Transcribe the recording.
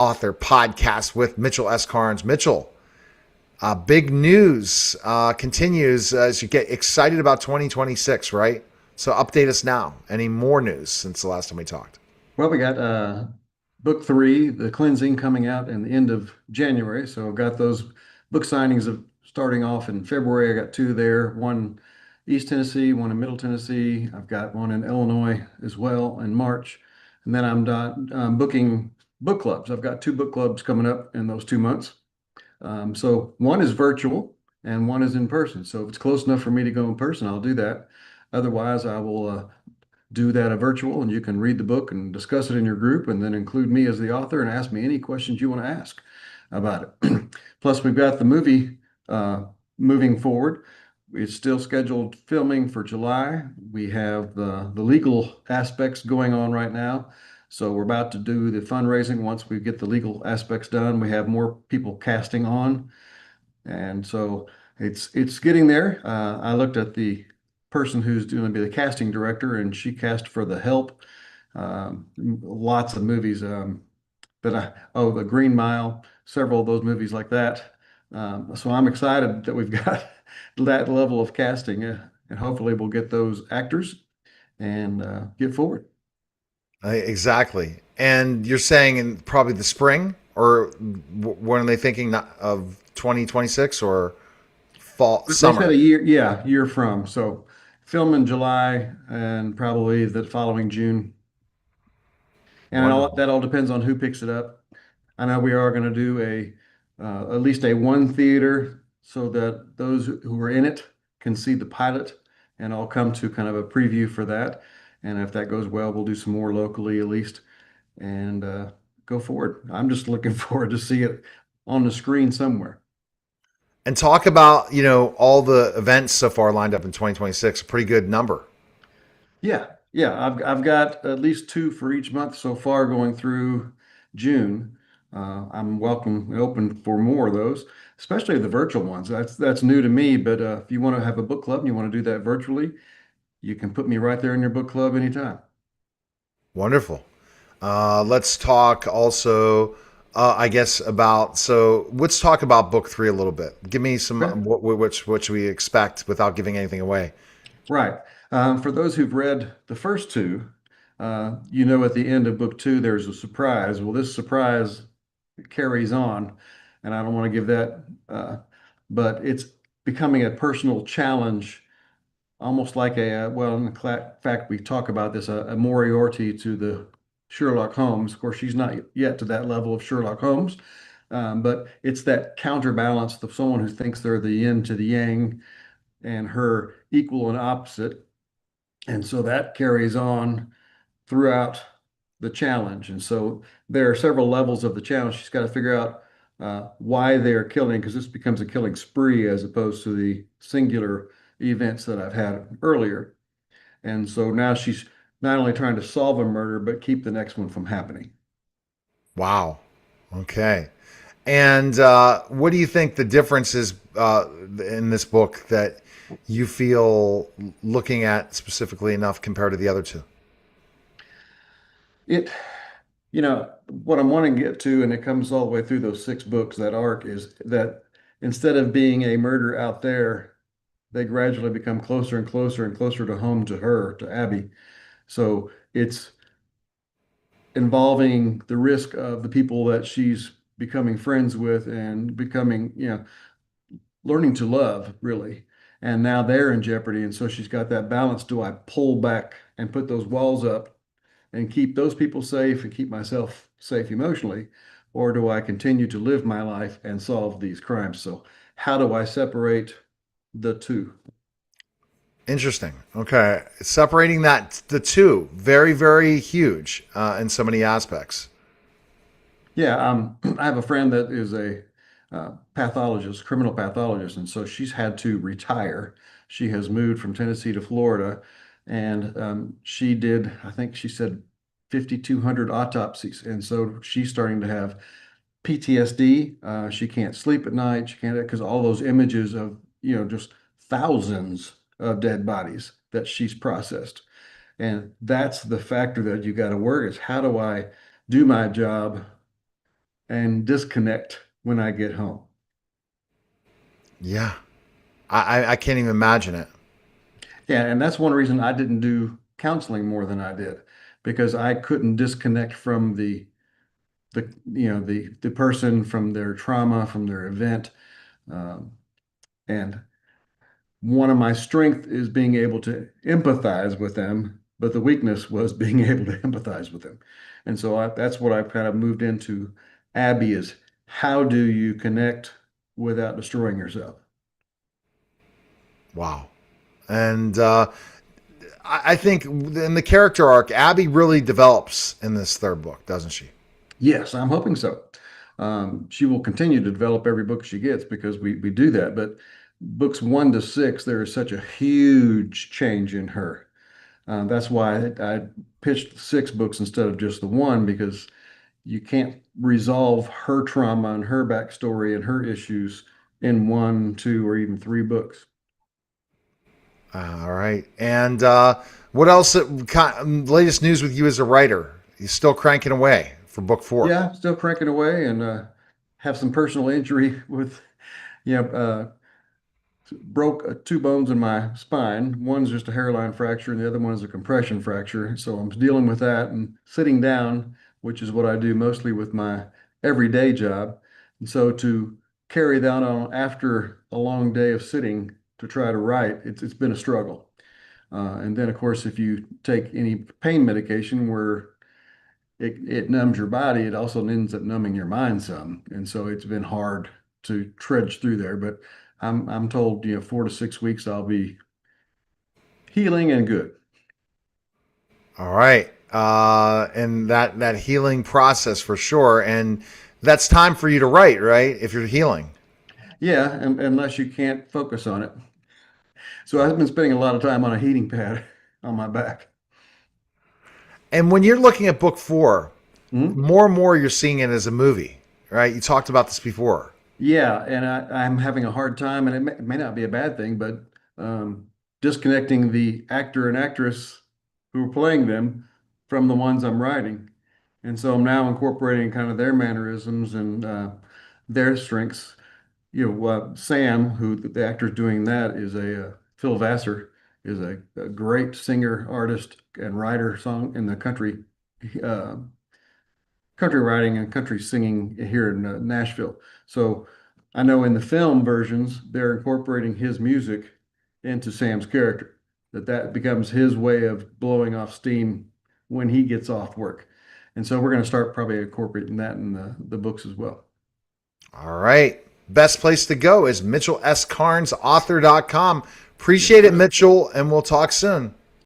Author podcast with Micheal S. Karnes. Micheal, big news continues as you get excited about 2026, right? So update us now. Any more news since the last time we talked? Well, we got book three, The Cleansing, coming out in the end of January. So I've got those book signings of starting off in February. I got two there, one East Tennessee, one in Middle Tennessee. I've got one in Illinois as well in March. And then I'm done booking book clubs. I've got two book clubs coming up in those 2 months. So one is virtual and one is in person. So if it's close enough for me to go in person, I'll do that. Otherwise, I will do that a virtual, and you can read the book and discuss it in your group and then include me as the author and ask me any questions you want to ask about it. Plus, we've got the movie moving forward. It's still scheduled filming for July. We have the legal aspects going on right now. So we're about to do the fundraising. Once we get the legal aspects done, we have more people casting on. And so it's getting there. I looked at the person who's going to be the casting director, and she cast for The Help, lots of movies The Green Mile, several of those movies like that. So I'm excited that we've got that level of casting, and hopefully we'll get those actors and get forward. Exactly. And you're saying in probably the spring, or when are they thinking of 2026 or fall, They said summer? a year, yeah, year from. So film in July and probably the following June. And Wonderful. that all depends on who picks it up. I know we are going to do at least a one theater so that those who are in it can see the pilot, and I'll come to kind of a preview for that. And if that goes well, we'll do some more locally at least and go forward. I'm just looking forward to see it on the screen somewhere. And talk about, all the events so far lined up in 2026. A pretty good number. Yeah. I've got at least two for each month so far going through June. I'm welcome and open for more of those, especially the virtual ones. That's new to me, but if you want to have a book club and you want to do that virtually, you can put me right there in your book club anytime. Wonderful. Let's talk also, I guess, so let's talk about book three a little bit. Give me some, Okay. what should we expect without giving anything away? Right. For those who've read the first two, you know at the end of book two, there's a surprise. Well, this surprise carries on, and I don't want to give that, but it's becoming a personal challenge, almost like well, in fact, we talk about this, a Moriarty to the Sherlock Holmes. Of course, she's not yet to that level of Sherlock Holmes, but it's that counterbalance of someone who thinks they're the yin to the yang and her equal and opposite. And so that carries on throughout the challenge. And so there are several levels of the challenge. She's got to figure out why they're killing, because this becomes a killing spree as opposed to the singular events that I've had earlier. And so now she's not only trying to solve a murder, but keep the next one from happening. Wow. Okay. And what do you think the difference is in this book that you feel looking at specifically enough compared to the other two? It, what I'm wanting to get to, and it comes all the way through those six books, that arc is that instead of being a murder out there, they gradually become closer and closer and closer to home to her, to Abby. So it's involving the risk of the people that she's becoming friends with and becoming, learning to love, really. And now they're in jeopardy. And so she's got that balance. Do I pull back and put those walls up and keep those people safe and keep myself safe emotionally? Or do I continue to live my life and solve these crimes? So, how do I separate the two? Interesting. Okay. Separating the two, very, very huge in so many aspects. Yeah, I have a friend that is a pathologist, criminal pathologist, and so she's had to retire. She has moved from Tennessee to Florida, and she did, I think she said, 5,200 autopsies, and so she's starting to have PTSD. She can't sleep at night. She can't because all those images of, just thousands of dead bodies that she's processed, and that's the factor that you got to work is how do I do my job and disconnect when I get home. Yeah. I can't even imagine it. Yeah, and that's one reason I didn't do counseling more than I did, because I couldn't disconnect from the person, from their trauma, from their event. Um, and one of my strength is being able to empathize with them, but the weakness was being able to empathize with them. And so that's what I've kind of moved into. Abby is, how do you connect without destroying yourself? Wow. And I think in the character arc, Abby really develops in this third book, doesn't she? Yes, I'm hoping so. She will continue to develop every book she gets, because we do that. But books 1 to 6, there is such a huge change in her. That's why I pitched 6 books instead of just the one, because you can't resolve her trauma and her backstory and her issues in 1, 2, or even 3 books. All right. And what else? Latest news with you as a writer? You still cranking away for book 4? Yeah, still cranking away, and have some personal injury with, you know, broke 2 bones in my spine. One's just a hairline fracture, and the other one is a compression fracture. So I'm dealing with that and sitting down, which is what I do mostly with my everyday job. And so to carry that on after a long day of sitting to try to write, it's been a struggle. And then, of course, if you take any pain medication where it numbs your body, it also ends up numbing your mind some. And so it's been hard to trudge through there. But I'm told, 4 to 6 weeks I'll be healing and good. All right. And that healing process for sure. And that's time for you to write, right? If you're healing. Yeah, unless you can't focus on it. So I've been spending a lot of time on a heating pad on my back. And when you're looking at book 4, Mhm. more and more you're seeing it as a movie, right? You talked about this before. Yeah, and I'm having a hard time, and it may not be a bad thing, but um, disconnecting the actor and actress who are playing them from the ones I'm writing. And so I'm now incorporating kind of their mannerisms and their strengths. Sam, who the actor's doing that, is Phil Vassar, is a great singer, artist, and writer song in the uh, country writing and country singing here in Nashville. So I know in the film versions, they're incorporating his music into Sam's character, that becomes his way of blowing off steam when he gets off work. And so we're going to start probably incorporating that in the books as well. All right. Best place to go is MichealSKarnesAuthor.com. Yes, Appreciate it, sir. Micheal, and we'll talk soon.